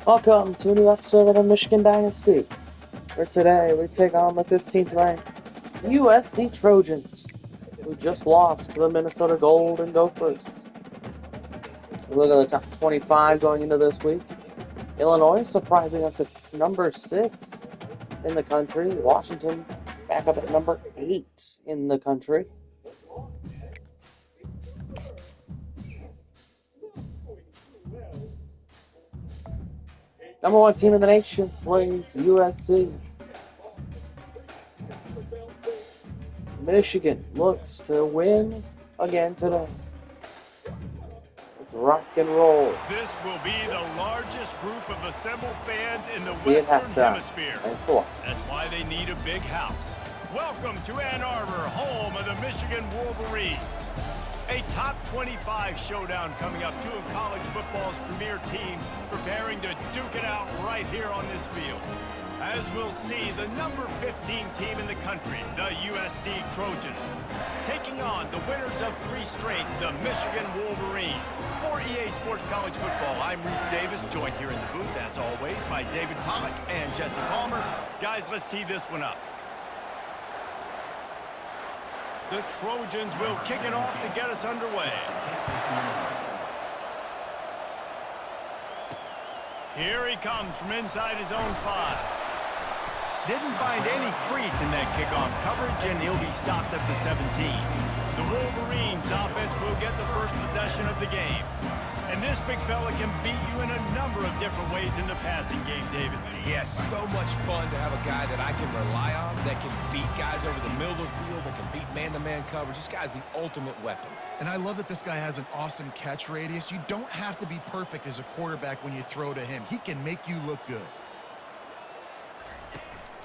Welcome to a new episode of the Michigan Dynasty, where today we take on the 15th ranked USC Trojans, who just lost to the Minnesota Golden Gophers. We look at the top 25 going into this week. Illinois surprising us at number 6 in the country. Washington back up at number 8 in the country. Number 1 team in the nation plays USC. Michigan looks to win again today. Let's rock and roll. This will be the largest group of assembled fans in the Western Hemisphere. That's why they need a big house. Welcome to Ann Arbor, home of the Michigan Wolverines. A top 25 showdown coming up. Two of college football's premier teams preparing to duke it out right here on this field. As we'll see, the number 15 team in the country, the USC Trojans, taking on the winners of 3 straight, the Michigan Wolverines. For EA Sports College Football, I'm Reese Davis, joined here in the booth, as always, by David Pollack and Jesse Palmer. Guys, let's tee this one up. The Trojans will kick it off to get us underway. Here he comes from inside his own 5. Didn't find any crease in that kickoff coverage, and he'll be stopped at the 17. The Wolverines offense will get the first possession of the game. And this big fella can beat you in a number of different ways in the passing game, David. Yes, so much fun to have a guy that I can rely on, that can beat guys over the middle of the field, that can beat man-to-man coverage. This guy's the ultimate weapon. And I love that this guy has an awesome catch radius. You don't have to be perfect as a quarterback when you throw to him. He can make you look good.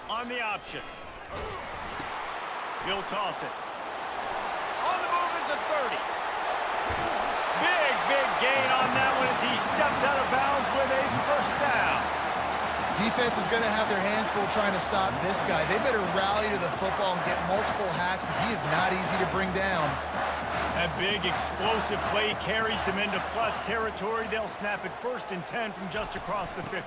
On the option. He'll toss it. On the move is the 30. Big gain on that one as he steps out of bounds with a first down. Defense is going to have their hands full trying to stop this guy. They better rally to the football and get multiple hats because he is not easy to bring down. That big explosive play carries them into plus territory. They'll snap it 1st and 10 from just across the 50.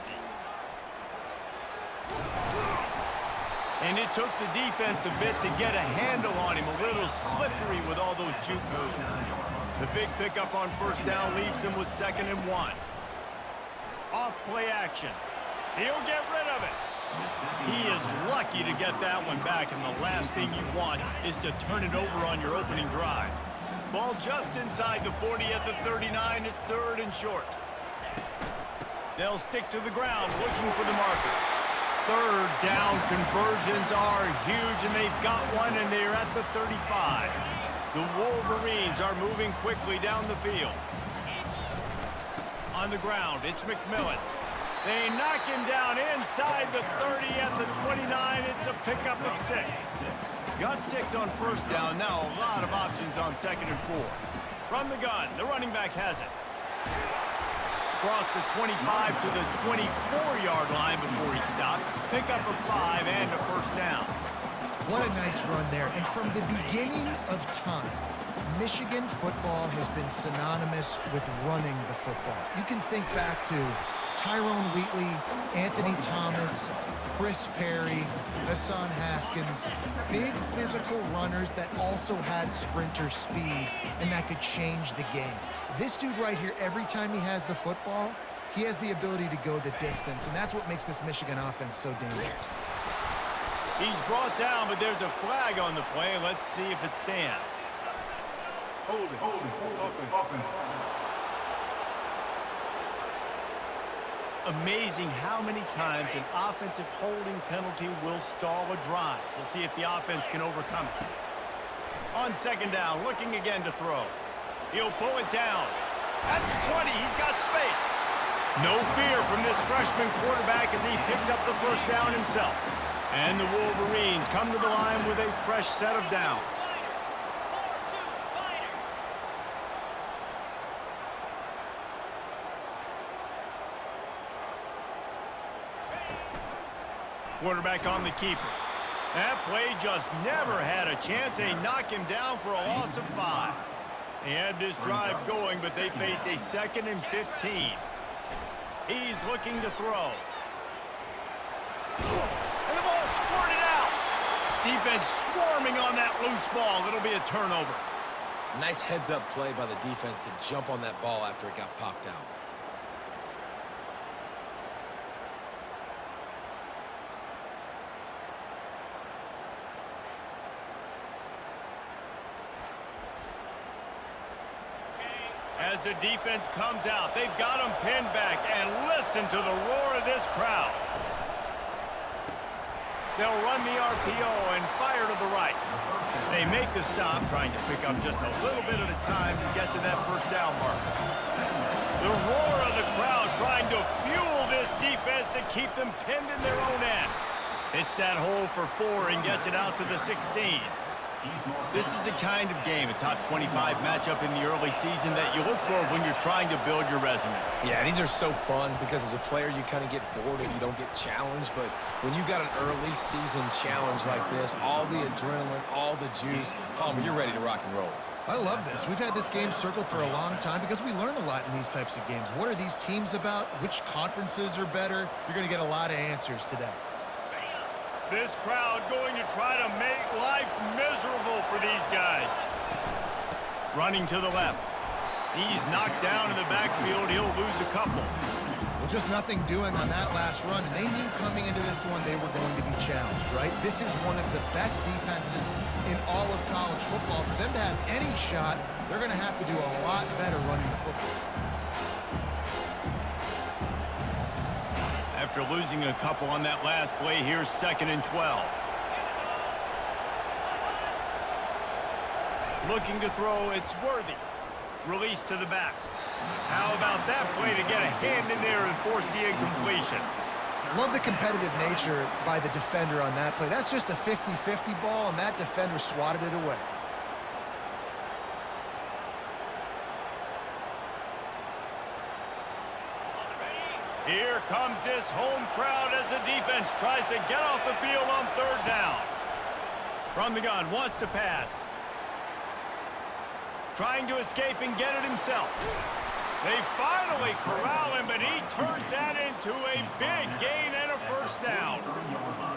And it took the defense a bit to get a handle on him. A little slippery with all those juke moves. The big pickup on first down leaves them with 2nd and 1. Off play action. He'll get rid of it. He is lucky to get that one back, and the last thing you want is to turn it over on your opening drive. Ball just inside the 40 at the 39. It's 3rd and short. They'll stick to the ground looking for the marker. 3rd down conversions are huge, and they've got one, and they're at the 35. The Wolverines are moving quickly down the field. On the ground, it's McMillan. They knock him down inside the 30 at the 29. It's a pickup of 6. Got 6 on first down. Now a lot of options on 2nd and 4. From the gun, the running back has it. Across the 25 to the 24-yard line before he stopped. Pickup of 5 and a first down. What a nice run there. And from the beginning of time, Michigan football has been synonymous with running the football. You can think back to Tyrone Wheatley, Anthony Thomas, Chris Perry, Hassan Haskins. Big physical runners that also had sprinter speed and that could change the game. This dude right here, every time he has the football, he has the ability to go the distance, and that's what makes this Michigan offense so dangerous. He's brought down, but there's a flag on the play. Let's see if it stands. Hold it. Amazing how many times an offensive holding penalty will stall a drive. We'll see if the offense can overcome it. On 2nd down, looking again to throw. He'll pull it down. At the 20, he's got space. No fear from this freshman quarterback as he picks up the first down himself. And the Wolverines come to the line with a fresh set of downs. Quarterback on the keeper. That play just never had a chance. They knock him down for a loss of 5. They had this drive going, but they face a 2nd and 15. He's looking to throw. And the ball squirted out. Defense swarming on that loose ball. It'll be a turnover. Nice heads-up play by the defense to jump on that ball after it got popped out. As the defense comes out, they've got him pinned back, and listen to the roar of this crowd. They'll run the RPO and fire to the right. They make the stop, trying to pick up just a little bit at a time to get to that first down marker. The roar of the crowd trying to fuel this defense to keep them pinned in their own end. It's that hole for 4 and gets it out to the 16. This is the kind of game, a top 25 matchup in the early season, that you look for when you're trying to build your resume. Yeah, these are so fun because as a player, you kind of get bored if you don't get challenged. But when you got an early season challenge like this, all the adrenaline, all the juice, Palmer, you're ready to rock and roll. I love this. We've had this game circled for a long time because we learn a lot in these types of games. What are these teams about? Which conferences are better? You're going to get a lot of answers today. This crowd going to try to make life miserable for these guys. Running to the left. He's knocked down in the backfield. He'll lose a couple. Well, just nothing doing on that last run, and they knew coming into this one they were going to be challenged, right? This is one of the best defenses in all of college football. For them to have any shot, they're going to have to do a lot better running the football. After losing a couple on that last play, here's 2nd and 12. Looking to throw, it's Worthy. Release to the back. How about that play to get a hand in there and force the incompletion? Love the competitive nature by the defender on that play. That's just a 50-50 ball, and that defender swatted it away. Here comes this home crowd as the defense tries to get off the field on 3rd down. From the gun, wants to pass. Trying to escape and get it himself. They finally corral him, but he turns that into a big gain and a 1st down.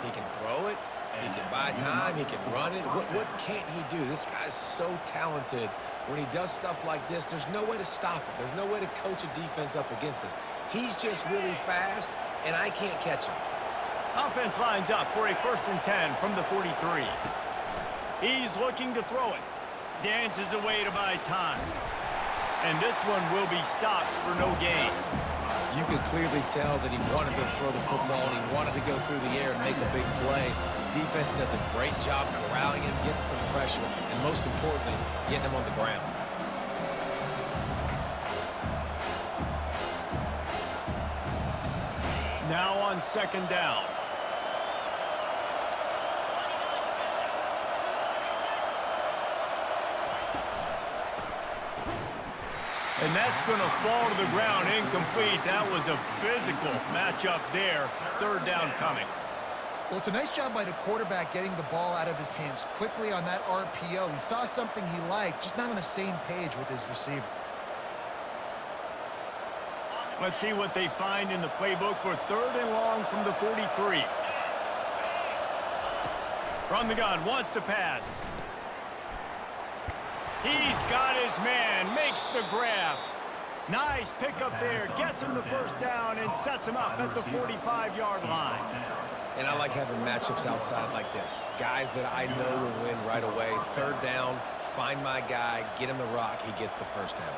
He can throw it. He can buy time. He can run it. What can't he do? This guy's so talented. When he does stuff like this, there's no way to stop it. There's no way to coach a defense up against this. He's just really fast, and I can't catch him. Offense lines up for a 1st and 10 from the 43. He's looking to throw it. Dances away to buy time. And this one will be stopped for no gain. You could clearly tell that he wanted to throw the football and he wanted to go through the air and make a big play. Defense does a great job corralling him, getting some pressure, and most importantly, getting him on the ground. Now on 2nd down. And that's going to fall to the ground incomplete. That was a physical matchup there. 3rd down coming. Well, it's a nice job by the quarterback getting the ball out of his hands quickly on that RPO. He saw something he liked, just not on the same page with his receiver. Let's see what they find in the playbook for 3rd and long from the 43. From the gun, wants to pass. He's got his man, makes the grab. Nice pickup there, gets him the 1st down and sets him up at the 45-yard line. And I like having matchups outside like this. Guys that I know will win right away. 3rd down, find my guy, get him the rock, he gets the 1st down.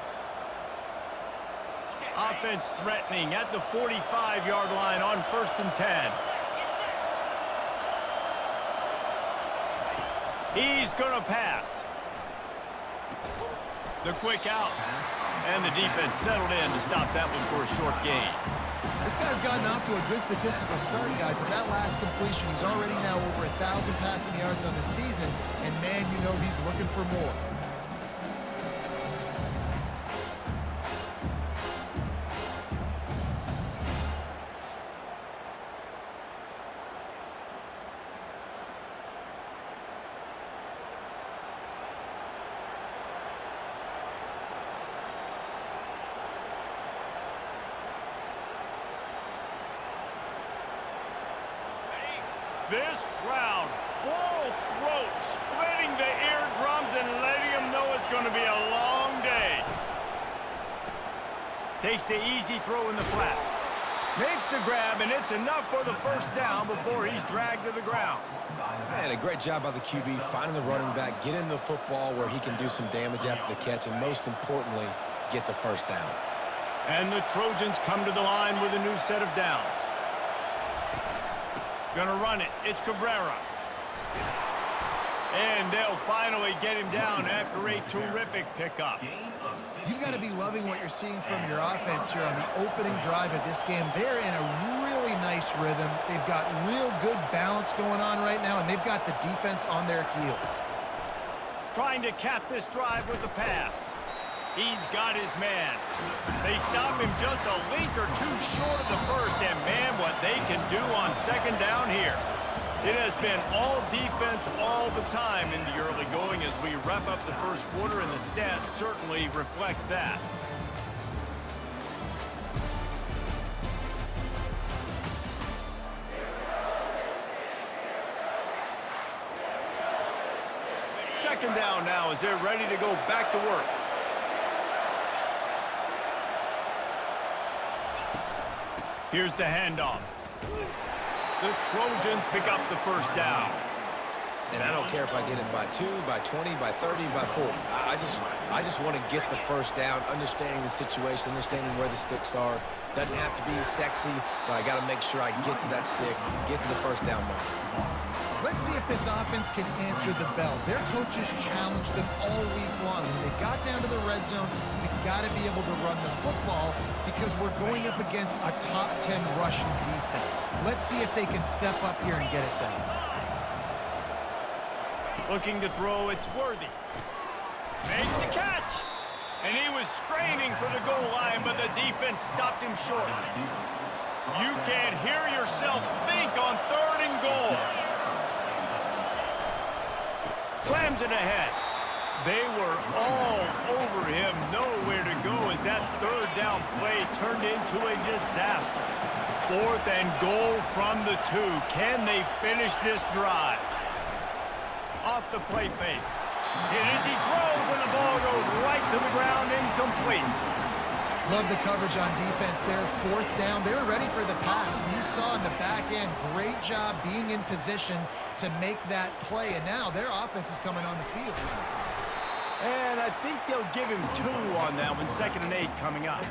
Offense threatening at the 45-yard line on 1st and 10. He's going to pass. The quick out. And the defense settled in to stop that one for a short gain. This guy's gotten off to a good statistical start, guys, but that last completion, he's already now over 1,000 passing yards on the season, and man, you know he's looking for more. This crowd, full throat, splitting the eardrums and letting them know it's going to be a long day. Takes the easy throw in the flat. Makes the grab, and it's enough for the first down before he's dragged to the ground. Man, a great job by the QB, finding the running back, getting the football where he can do some damage after the catch, and most importantly, get the first down. And the Trojans come to the line with a new set of downs. Gonna run it. It's Cabrera. And they'll finally get him down after a terrific pickup. You've got to be loving what you're seeing from your offense here on the opening drive of this game. They're in a really nice rhythm. They've got real good balance going on right now, and they've got the defense on their heels. Trying to cap this drive with the pass. He's got his man. They stop him just a link or two short of the first, and man, what they can do on second down here. It has been all defense all the time in the early going as we wrap up the first quarter, and the stats certainly reflect that. Second down now as they're ready to go back to work. Here's the handoff. The Trojans pick up the first down. And I don't care if I get it by 2, by 20, by 30, by 40. I just want to get the first down, understanding the situation, understanding where the sticks are. Doesn't have to be sexy, but I got to make sure I get to that stick, get to the first down mark. Let's see if this offense can answer the bell. Their coaches challenged them all week long. When they got down to the red zone, we've got to be able to run the football because we're going up against a top 10 rushing defense. Let's see if they can step up here and get it done. Looking to throw, it's Worthy. Makes the catch. And he was straining for the goal line, but the defense stopped him short. You can't hear yourself think on 3rd and goal. Slams it ahead. They were all over him, nowhere to go as that 3rd down play turned into a disaster. 4th and goal from the 2. Can they finish this drive? Off the play fake. Hit as he throws, and the ball goes right to the ground, incomplete. Love the coverage on defense there. 4th down. They were ready for the pass. And you saw in the back end, great job being in position to make that play. And now their offense is coming on the field. And I think they'll give him 2 on that one, 2nd and 8 coming up.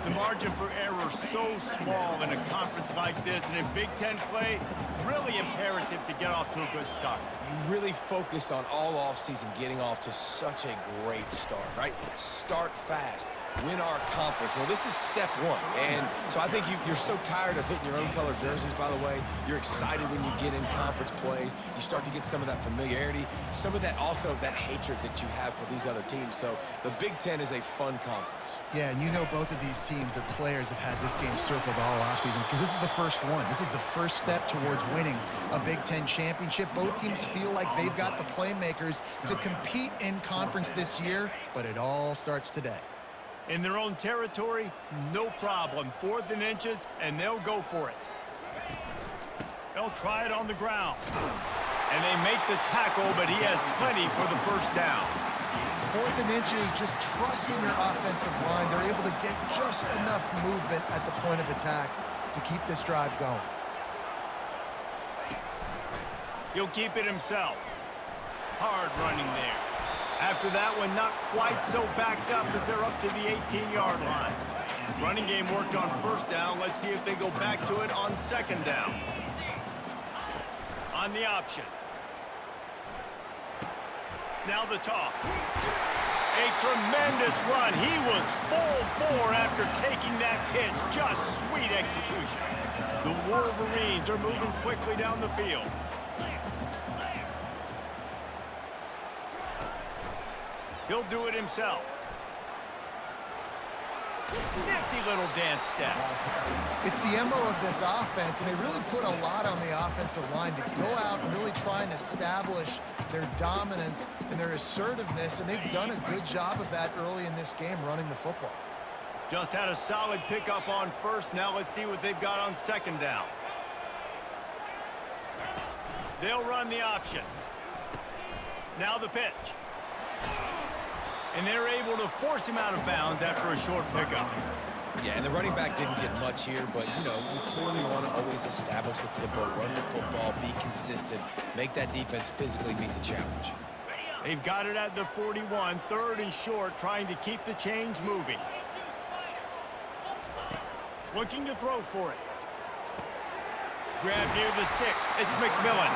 The margin for error so small in a conference like this, and in Big Ten play, really imperative to get off to a good start. You really focus on all offseason getting off to such a great start, right? Start fast. Win our conference. Well, this is step 1. And so I think you're so tired of hitting your own color jerseys, by the way. You're excited when you get in conference plays. You start to get some of that familiarity, some of that also that hatred that you have for these other teams. So the Big Ten is a fun conference. Yeah, and you know both of these teams, their players have had this game circled all offseason because this is the first one. This is the first step towards winning a Big Ten championship. Both teams feel like they've got the playmakers to compete in conference this year, but it all starts today. In their own territory, no problem. 4th and inches, and they'll go for it. They'll try it on the ground. And they make the tackle, but he has plenty for the first down. 4th and inches, just trusting your offensive line. They're able to get just enough movement at the point of attack to keep this drive going. He'll keep it himself. Hard running there. After that one, not quite so backed up as they're up to the 18-yard line. Running game worked on 1st down. Let's see if they go back to it on 2nd down. On the option. Now the toss. A tremendous run. He was full bore after taking that pitch. Just sweet execution. The Wolverines are moving quickly down the field. He'll do it himself. Nifty little dance step. It's the MO of this offense, and they really put a lot on the offensive line to go out and really try and establish their dominance and their assertiveness, and they've done a good job of that early in this game running the football. Just had a solid pickup on 1st. Now let's see what they've got on 2nd down. They'll run the option. Now the pitch. And they're able to force him out of bounds after a short pickup. Yeah, and the running back didn't get much here, but, you know, you clearly want to always establish the tempo, run the football, be consistent, make that defense physically meet the challenge. They've got it at the 41, 3rd and short, trying to keep the chains moving. Looking to throw for it. Grab near the sticks. It's McMillan.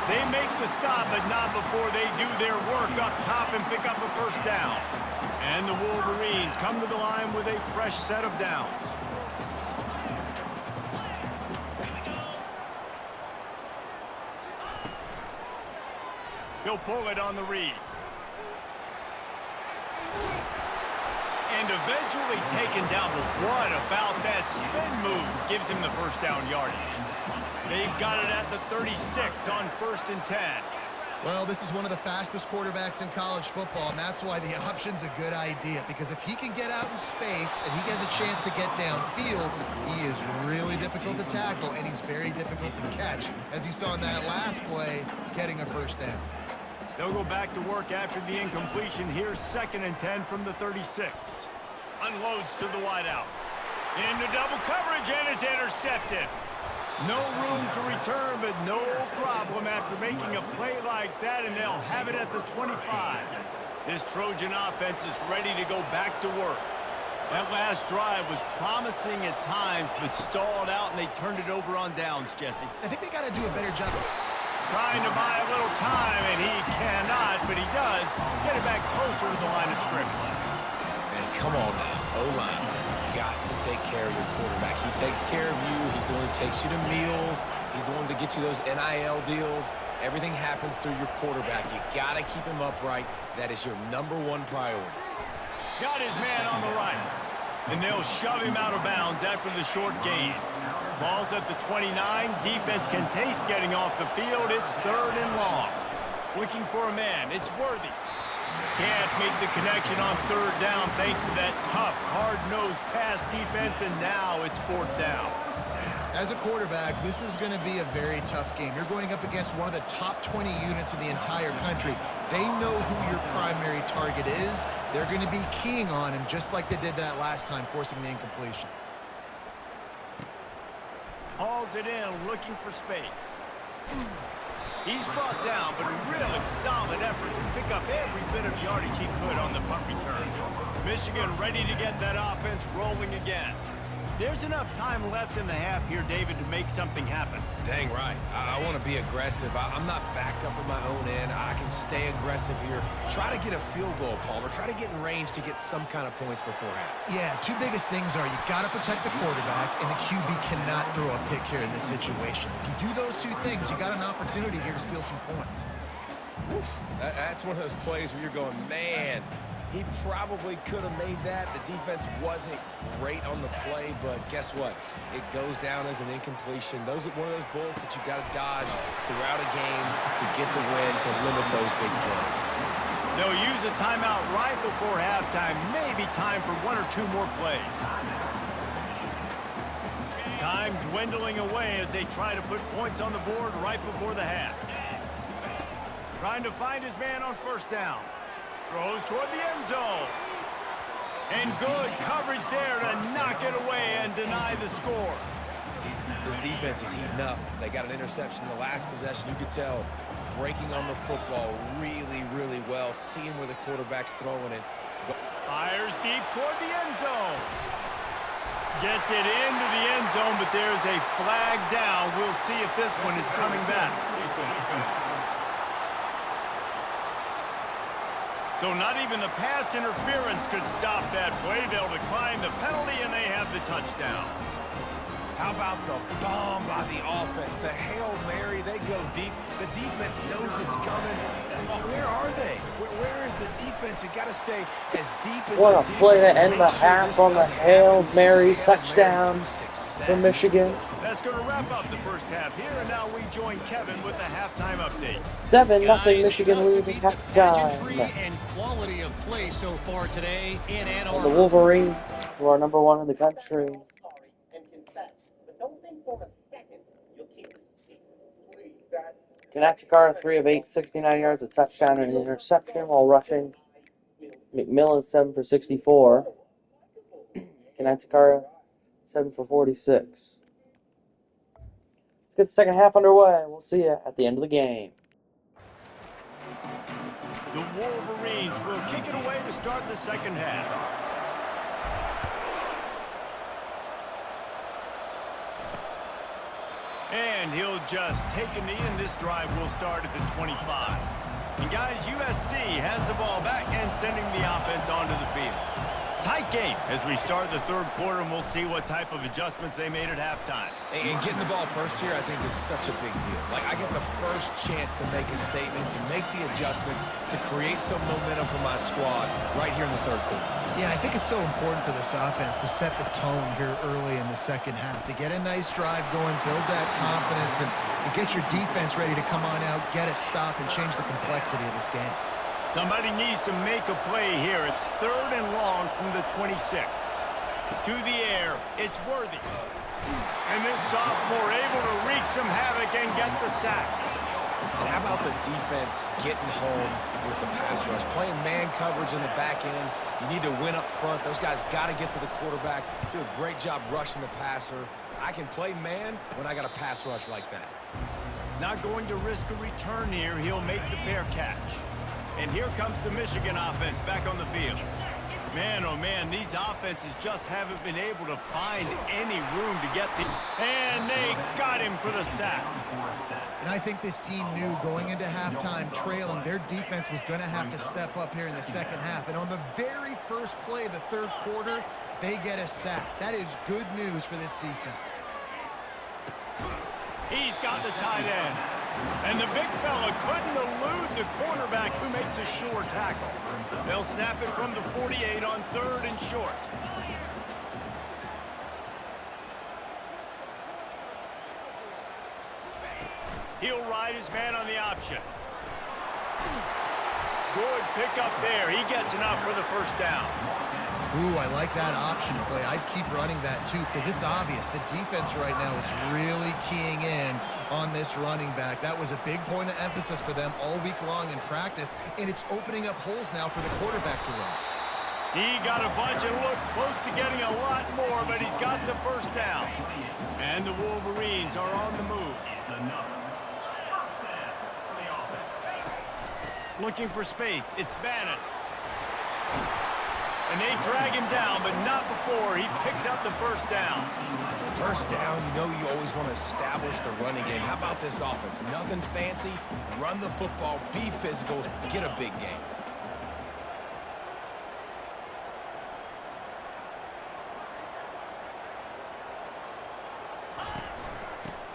They make the stop, but not before they do their work up top and pick up a first down. And the Wolverines come to the line with a fresh set of downs. He'll pull it on the read. And eventually taken down, but what about that spin move gives him the first down yardage? They've got it at the 36 on 1st and 10. Well, this is one of the fastest quarterbacks in college football, and that's why the option's a good idea, because if he can get out in space and he has a chance to get downfield, he is really difficult to tackle, and he's very difficult to catch, as you saw in that last play, getting a first down. They'll go back to work after the incompletion. Here's 2nd and 10 from the 36. Unloads to the wideout. Into double coverage, and it's intercepted. No room to return, but no problem after making a play like that, and they'll have it at the 25. This Trojan offense is ready to go back to work. That last drive was promising at times, but stalled out, and they turned it over on downs, Jesse. I think they got to do a better job. Trying to buy a little time, and he cannot, but he does get it back closer to the line of scrimmage. And come on now, O-line. Got to take care of your quarterback. He takes care of you. He's the one who takes you to meals. He's the one that gets you those NIL deals. Everything happens through your quarterback. You got to keep him upright. That is your #1 priority. Got his man on the right. And they'll shove him out of bounds after the short gain. Ball's at the 29. Defense can taste getting off the field. It's 3rd and long. Looking for a man. It's Worthy. Can't make the connection on 3rd down thanks to that tough, hard-nosed pass defense, and now it's 4th down. As a quarterback, this is going to be a very tough game. You're going up against one of the top 20 units in the entire country. They know who your primary target is. They're going to be keying on him just like they did that last time, forcing the incompletion. Hauls it in, looking for space. He's brought down, but a really solid effort to pick up every bit of yardage he could on the punt return. Michigan ready to get that offense rolling again. There's enough time left in the half here, David, to make something happen. Dang right. I want to be aggressive. I'm not backed up in my own end. I can stay aggressive here. Try to get a field goal, Palmer. Try to get in range to get some kind of points before half. Yeah, 2 biggest things are you got to protect the quarterback, and the QB cannot throw a pick here in this situation. If you do those 2 things, you got an opportunity here to steal some points. Oof. That's one of those plays where you're going, man, he probably could have made that. The defense wasn't great on the play, but guess what? It goes down as an incompletion. Those are one of those bullets that you got to dodge throughout a game to get the win, to limit those big plays. They'll use a timeout right before halftime. Maybe time for 1 or 2 more plays. Time dwindling away as they try to put points on the board right before the half. Trying to find his man on 1st down. Throws toward the end zone. And good coverage there to knock it away and deny the score. This defense is heating up. They got an interception in the last possession. You could tell breaking on the football really, really well. Seeing where the quarterback's throwing it. Fires deep toward the end zone. Gets it into the end zone, but there's a flag down. We'll see if this one is coming back. So not even the pass interference could stop that play. They'll decline the penalty, and they have the touchdown. How about the bomb by the offense? The Hail Mary, they go deep. The defense knows it's coming. Where are they? Where is the defense? You got to stay as deep as What the a play to defense. end the half on the Hail Mary touchdown for Michigan. That's going to wrap up the first half here, and now we join Kevin with the halftime update. 7-0 Michigan lead at halftime. And quality of play so far today in Ann And Arbor. the Wolverines, who are #1 in the country. Connecticut, 3 of 8, 69 yards, a touchdown and an interception while rushing. McMillan, 7 for 64. Connecticut, 7 for 46. Let's get the second half underway. We'll see you at the end of the game. The Wolverines will kick it away to start the second half. And he'll just take a knee, and this drive will start at the 25. And guys, USC has the ball back and sending the offense onto the field. Tight game as we start the third quarter, and we'll see what type of adjustments they made at halftime. And getting the ball first here, I think, is such a big deal. Like, I get the first chance to make a statement, to make the adjustments, to create some momentum for my squad right here in the third quarter. Yeah, I think it's so important for this offense to set the tone here early in the second half, to get a nice drive going, build that confidence, and get your defense ready to come on out, get a stop, and change the complexity of this game. Somebody needs to make a play here. It's 3rd and long from the 26. To the air, it's Worthy. And this sophomore able to wreak some havoc and get the sack. And how about the defense getting home with the pass rush? Playing man coverage in the back end. You need to win up front. Those guys got to get to the quarterback. Do a great job rushing the passer. I can play man when I got a pass rush like that. Not going to risk a return here. He'll make the fair catch. And here comes the Michigan offense back on the field. Man, oh man, these offenses just haven't been able to find any room to get the... And they got him for the sack. And I think this team knew going into halftime trailing, their defense was going to have to step up here in the second half. And on the very first play of the third quarter, they get a sack. That is good news for this defense. He's got the tight end. And the big fella couldn't elude the cornerback who makes a sure tackle. They'll snap it from the 48 on 3rd and short. He'll ride his man on the option. Good pickup there. He gets enough for the first down. Ooh, I like that option play. I'd keep running that too because it's obvious the defense right now is really keying in on this running back. That was a big point of emphasis for them all week long in practice, and it's opening up holes now for the quarterback to run. He got a bunch and looked close to getting a lot more, but he's got the first down. And the Wolverines are on the move. Looking for space. It's Bannon. And they drag him down, but not before he picks up the first down. First down, you know you always want to establish the running game. How about this offense? Nothing fancy. Run the football, be physical, get a big game.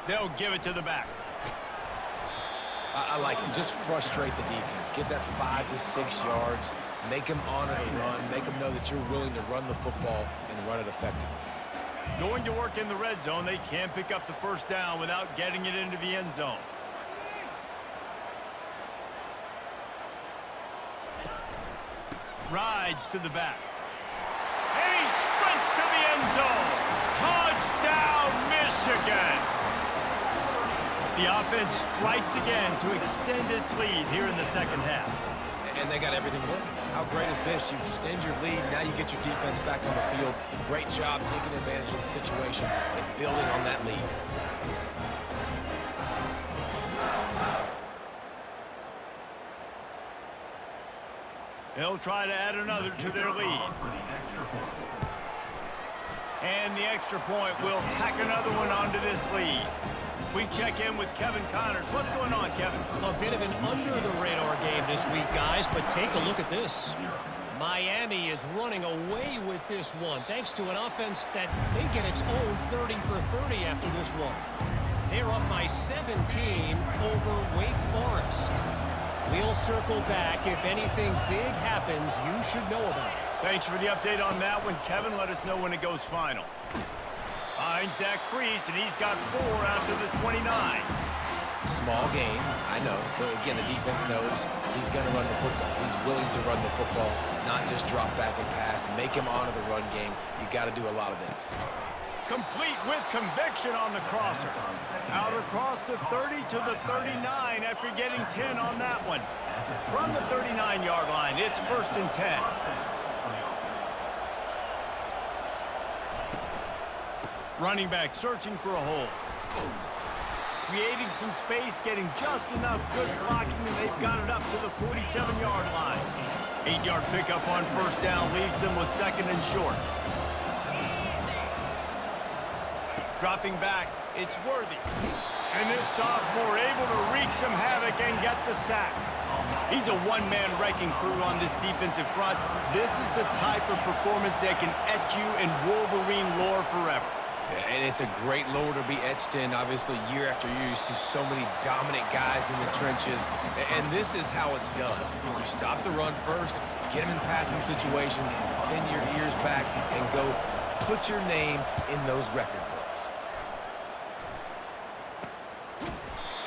They'll give it to the back. I like it. Just frustrate the defense. Get that 5 to 6 yards. Make them honor the run. Make them know that you're willing to run the football and run it effectively. Going to work in the red zone. They can't pick up the first down without getting it into the end zone. Rides to the back. And he sprints to the end zone. Touchdown, Michigan. The offense strikes again to extend its lead here in the second half. And they got everything working. How great is this? You extend your lead, now you get your defense back on the field. Great job taking advantage of the situation and building on that lead. They'll try to add another to their lead. And the extra point will tack another one onto this lead. We check in with Kevin Connors. What's going on, Kevin? A bit of an under-the-radar game this week, guys, but take a look at this. Miami is running away with this one, thanks to an offense that may get its own 30 for 30 after this one. They're up by 17 over Wake Forest. We'll circle back. If anything big happens, you should know about it. Thanks for the update on that one, Kevin. Let us know when it goes final. Finds that crease, and he's got 4 after the 29. Small game, I know. But again, the defense knows he's going to run the football. He's willing to run the football, not just drop back and pass. Make him honor the run game. You got to do a lot of this. Complete with conviction on the crosser. Out across the 30 to the 39 after getting 10 on that one. From the 39-yard line, it's 1st and 10. Running back searching for a hole. Creating some space, getting just enough good blocking, and they've got it up to the 47-yard line. 8-yard pickup on 1st down leaves them with 2nd and short. Dropping back, it's Worthy. And this sophomore able to wreak some havoc and get the sack. He's a one-man wrecking crew on this defensive front. This is the type of performance that can etch you in Wolverine lore forever. Yeah, and it's a great lore to be etched in. Obviously, year after year, you see so many dominant guys in the trenches. And this is how it's done. You stop the run first, get them in passing situations, pin your ears back, and go put your name in those record books.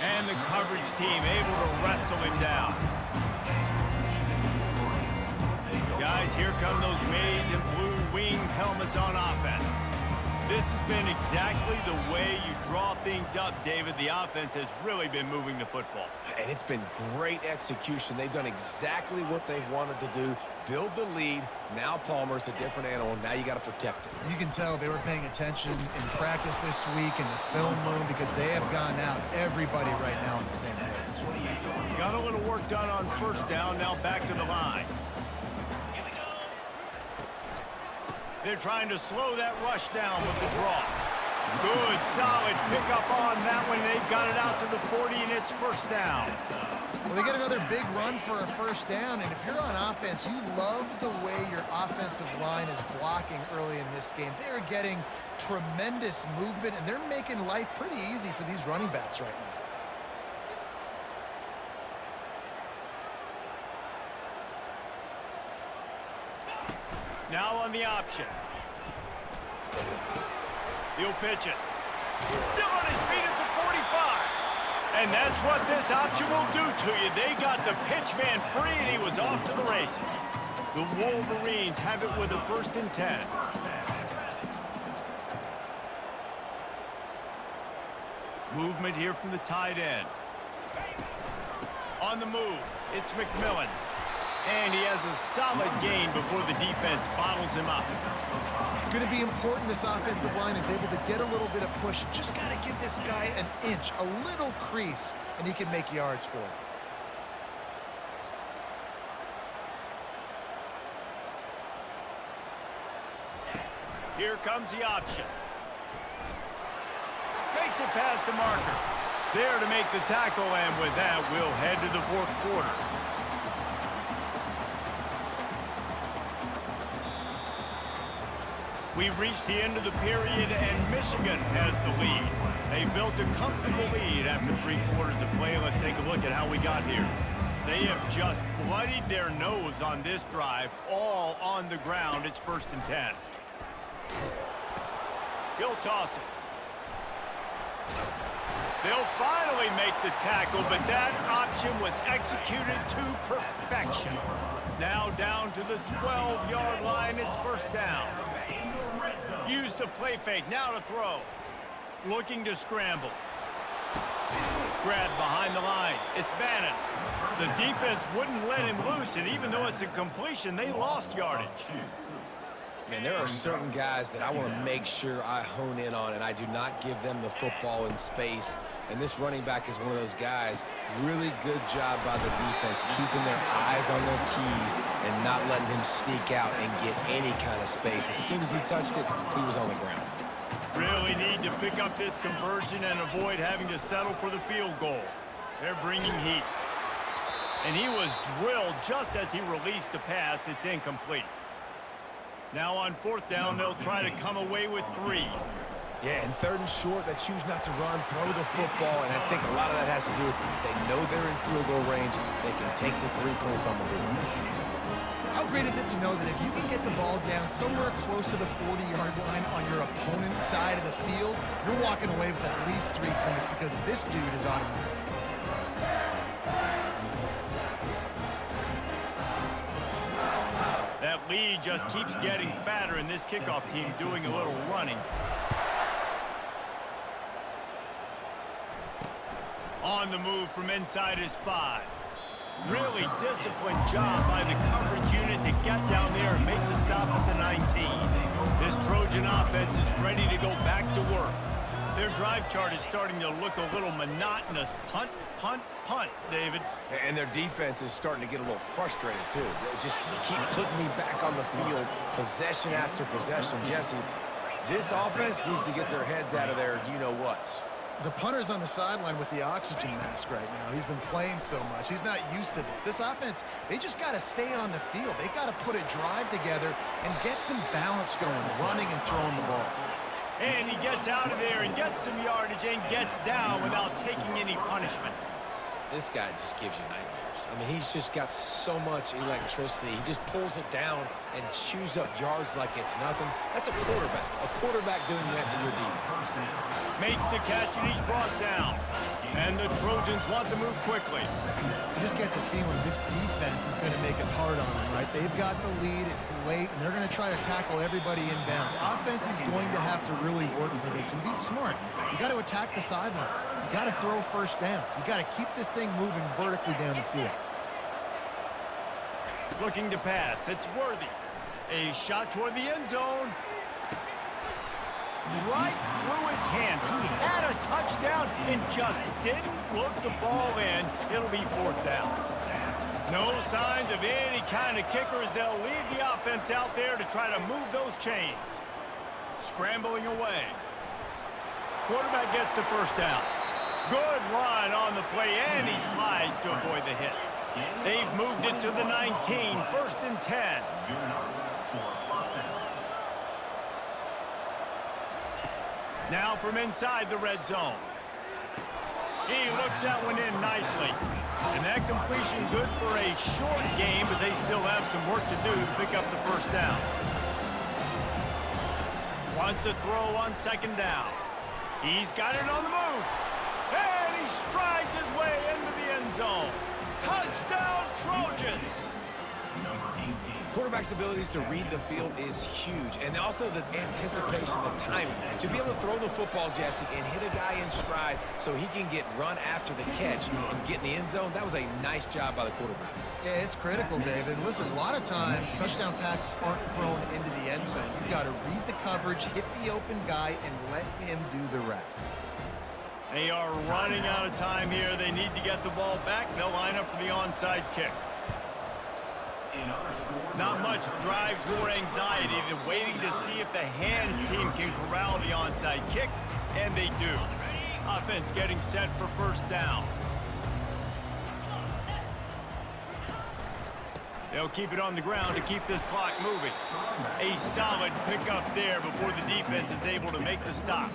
And the coverage team able to wrestle him down. Guys, here come those maize and blue winged helmets on offense. This has been exactly the way you draw things up, David. The offense has really been moving the football. And it's been great execution. They've done exactly what they've wanted to do. Build the lead. Now Palmer's a different animal. Now you got to protect him. You can tell they were paying attention in practice this week in the film room because they have gone out, everybody right now on the same page. Got a little work done on 1st down. Now back to the line. They're trying to slow that rush down with the draw. Good, solid pickup on that one. They've got it out to the 40, and it's 1st down. Well, they get another big run for a 1st down, and if you're on offense, you love the way your offensive line is blocking early in this game. They're getting tremendous movement, and they're making life pretty easy for these running backs right now. Now on the option. He'll pitch it. Still on his feet at the 45. And that's what this option will do to you. They got the pitch man free, and he was off to the races. The Wolverines have it with a 1st and 10. Movement here from the tight end. On the move, it's McMillan. And he has a solid gain before the defense bottles him up. It's going to be important this offensive line is able to get a little bit of push. Just got to give this guy an inch, a little crease, and he can make yards for it. Here comes the option. Makes it past the marker. There to make the tackle, and with that, we'll head to the 4th quarter. We've reached the end of the period, and Michigan has the lead. They built a comfortable lead after 3 quarters of play. Let's take a look at how we got here. They have just bloodied their nose on this drive, all on the ground. It's 1st and 10. He'll toss it. They'll finally make the tackle, but that option was executed to perfection. Now down to the 12-yard line. It's 1st down. Use the play fake, now to throw. Looking to scramble. Grab behind the line, it's Bannon. The defense wouldn't let him loose, and even though it's a completion, they lost yardage. Man, there are certain guys that I want to make sure I hone in on, and I do not give them the football in space. And this running back is one of those guys. Really good job by the defense, keeping their eyes on their keys and not letting him sneak out and get any kind of space. As soon as he touched it, he was on the ground. Really need to pick up this conversion and avoid having to settle for the field goal. They're bringing heat. And he was drilled just as he released the pass. It's incomplete. Now on 4th down, they'll try to come away with 3. Yeah, and 3rd and short, they choose not to run, throw the football, and I think a lot of that has to do with they know they're in field goal range. They can take the 3 points on the board. How great is it to know that if you can get the ball down somewhere close to the 40-yard line on your opponent's side of the field, you're walking away with at least 3 points because this dude is automatic. That lead just keeps getting fatter, and this kickoff team doing a little running. On the move from inside his 5. Really disciplined job by the coverage unit to get down there and make the stop at the 19. This Trojan offense is ready to go back to work. Their drive chart is starting to look a little monotonous. Punt, punt, punt, David. And their defense is starting to get a little frustrated, too. They just keep putting me back on the field, possession after possession. Jesse, this offense needs to get their heads out of their you-know-whats. The punter's on the sideline with the oxygen mask right now. He's been playing so much. He's not used to this. This offense, they just got to stay on the field. They got to put a drive together and get some balance going, running and throwing the ball. And he gets out of there and gets some yardage and gets down without taking any punishment. This guy just gives you nightmares. I mean, he's just got so much electricity. He just pulls it down and chews up yards like it's nothing. That's a quarterback. A quarterback doing that to your defense. Makes the catch and he's brought down. And the Trojans want to move quickly. You just get the feeling this defense is going to make it hard on them, right? They've got the lead, it's late, and they're going to try to tackle everybody inbounds. Offense is going to have to really work for this and be smart. You got to attack the sidelines. You got to throw first downs. You got to keep this thing moving vertically down the field. Looking to pass. It's Worthy. A shot toward the end zone. Right through his hands. He had a touchdown and just didn't look the ball in. It'll be 4th down. No signs of any kind of kickers. They'll leave the offense out there to try to move those chains. Scrambling away. Quarterback gets the first down. Good run on the play, and he slides to avoid the hit. They've moved it to the 19, 1st and 10. Now from inside the red zone. He looks that one in nicely. And that completion good for a short game, but they still have some work to do to pick up the first down. Wants to throw on 2nd down. He's got it on the move. And he strides his way into the end zone. Touchdown, Trojans! Quarterback's abilities to read the field is huge, and also the anticipation, the timing. To be able to throw the football, Jesse, and hit a guy in stride so he can get run after the catch and get in the end zone, that was a nice job by the quarterback. Yeah, it's critical, David. Listen, a lot of times touchdown passes aren't thrown into the end zone. You've got to read the coverage, hit the open guy, and let him do the rest. They are running out of time here. They need to get the ball back. They'll line up for the onside kick. Not much drives more anxiety than waiting to see if the hands team can corral the onside kick, and they do. Offense getting set for 1st down. They'll keep it on the ground to keep this clock moving. A solid pickup there before the defense is able to make the stop.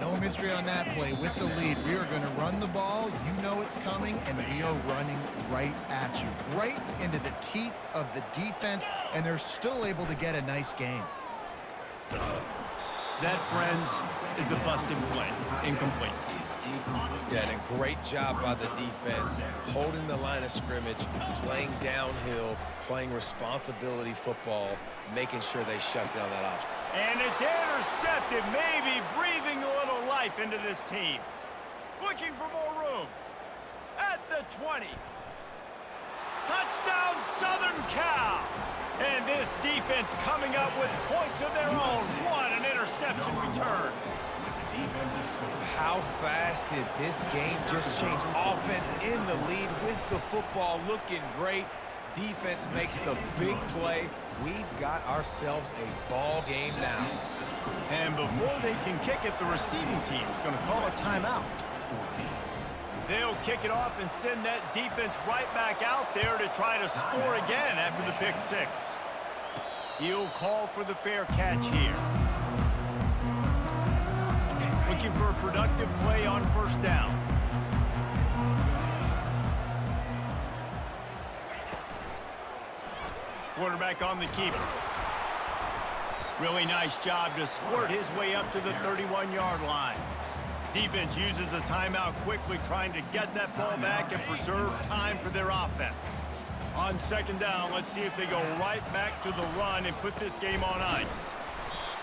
No mystery on that play. With the lead, we are going to run the ball. You know it's coming, and we are running right at you. Right into the teeth of the defense, and they're still able to get a nice game. That, friends, is a busted play. Incomplete. Yeah, and a great job by the defense, holding the line of scrimmage, playing downhill, playing responsibility football, making sure they shut down that option. And it's intercepted, maybe breathing a little life into this team. Looking for more room. At the 20. Touchdown, Southern Cal. And this defense coming up with points of their own. What an interception return. How fast did this game just change? Offense in the lead with the football looking great. Defense makes the big play. We've got ourselves a ball game now. And before they can kick it, the receiving team is going to call a timeout. They'll kick it off and send that defense right back out there to try to score again after the pick 6. He'll call for the fair catch here. Looking for a productive play on 1st down. Quarterback on the keeper. Really nice job to squirt his way up to the 31-yard line. Defense uses a timeout quickly, trying to get that ball back and preserve time for their offense. On 2nd down, let's see if they go right back to the run and put this game on ice.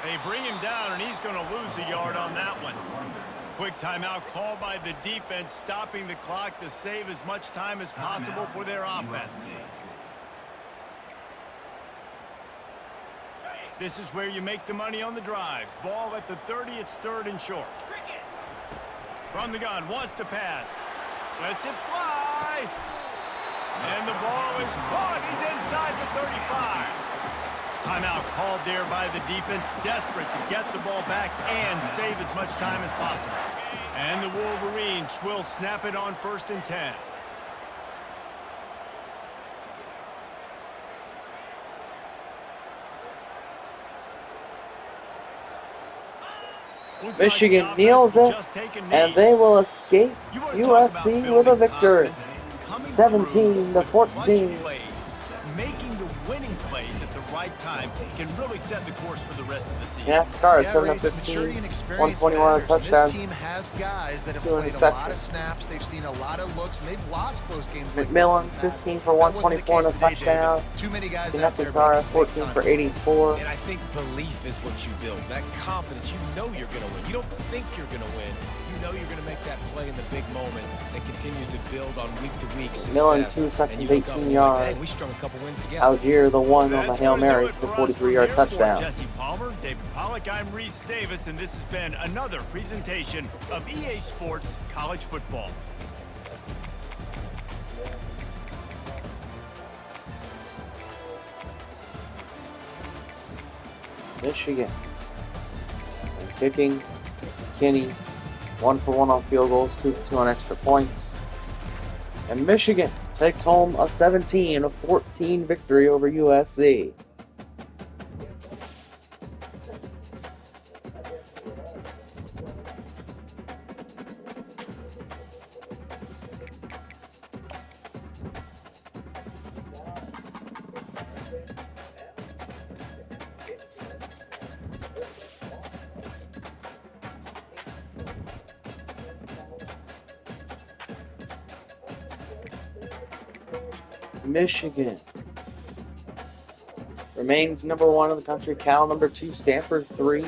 They bring him down, and he's going to lose a yard on that one. quick timeout called by the defense, stopping the clock to save as much time as possible for their offense. This is where you make the money on the drives. Ball at the 30, it's 3rd and short. From the gun, wants to pass. Lets it fly. And the ball is caught. He's inside the 35. Timeout called there by the defense, desperate to get the ball back and save as much time as possible. And the Wolverines will snap it on 1st and 10. Michigan kneels it, and they will escape USC with a victory, 17-14. Making the winning plays at the right time can really set the course for the rest of the season. Yeah, it's Scar, Yeah, 7-15, and experience 121 matters. touchdowns. This team has guys that have 2 played a lot of interceptions. snaps. They've seen a lot of looks, and they've lost close games. Like McMillan, this in the past. 15 for That wasn't the 124 and a case today, touchdown. David. Too many guys out Connected there Cara, making big 14 time for 84. And I think belief is what you build. That confidence. You know you're going to win. You don't think you're going to win. You know you're going to make that play in the big moment and continue to build on week-to-week success. Millen, 2 sections, 18 yards. Hey, we strung a couple wins together. Algier, the 1 on the That's Hail gonna do Mary it for us 43-yard from here. touchdown. For Jesse Palmer, David Pollack, I'm Reese Davis, and this has been another presentation of EA Sports College Football. Michigan. And kicking, Kinney, 1 for 1 on field goals, 2 for 2 on extra points. And Michigan takes home a 17-14 victory over USC. Michigan remains #1 in the country. Cal #2, Stanford 3,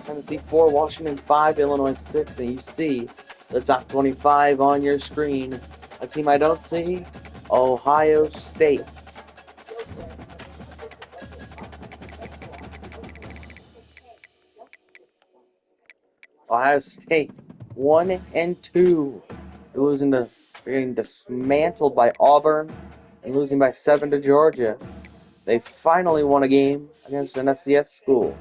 Tennessee 4, Washington 5, Illinois 6, and you see the top 25 on your screen. A team I don't see, Ohio State. Ohio State 1-2, getting dismantled by Auburn and losing by 7 to Georgia. They finally won a game against an FCS school.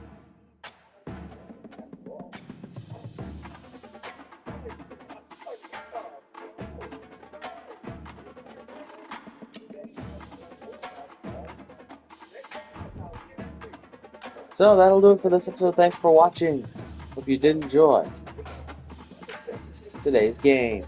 So that'll do it for this episode. Thanks for watching. Hope you did enjoy today's game.